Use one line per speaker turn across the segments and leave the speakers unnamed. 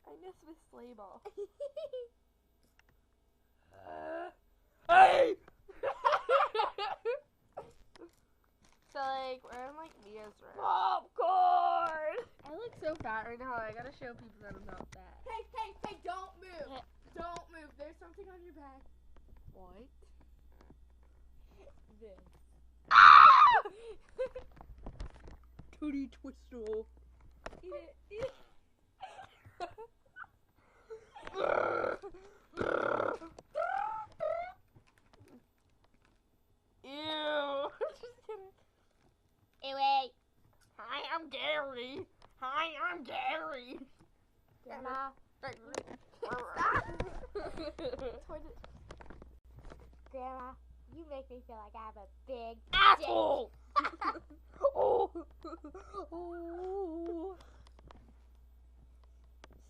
I miss Miss Slayball.
Hey!
So, like, we're in, like, Mia's room.
Popcorn!
I look so fat right now. I gotta show people that I'm not fat.
Hey, don't move. Don't move. There's something on your back.
What?
This.
Tootie Twister.
Eat it. Eat it.
Ew. Just kidding.
Anyway.
Hi, I'm Gary. Hi, I'm Gary.
Grandma. Grandma, you make me feel like I have a big
Asshole.
dick.
Oh. Oh.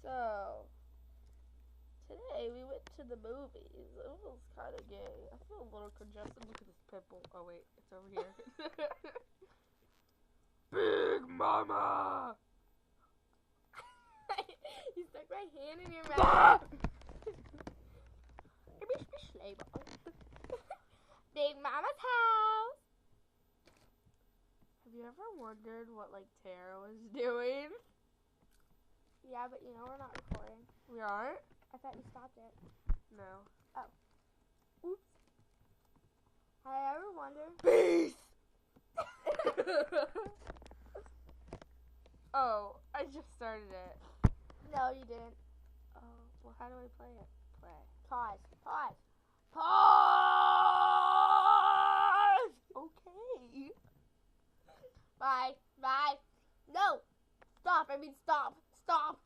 So, today we went to the movies. It was kind of gay. I feel a little congested. Look at this pimple. Oh, wait. It's over here. Big Mama.
You stuck my hand in your mouth.
Ah!
Big Mama's house.
Have you ever wondered what, like, Tara was doing?
Yeah, but you know we're not recording.
We aren't?
I thought you stopped it.
No.
Oops. Have I ever wondered?
Peace! Oh, I just started it.
No, you didn't.
Oh, well, how do I play it? Play.
Pause. Pause.
Pause! Okay.
Bye. Bye. No. Stop. I mean stop. Stop.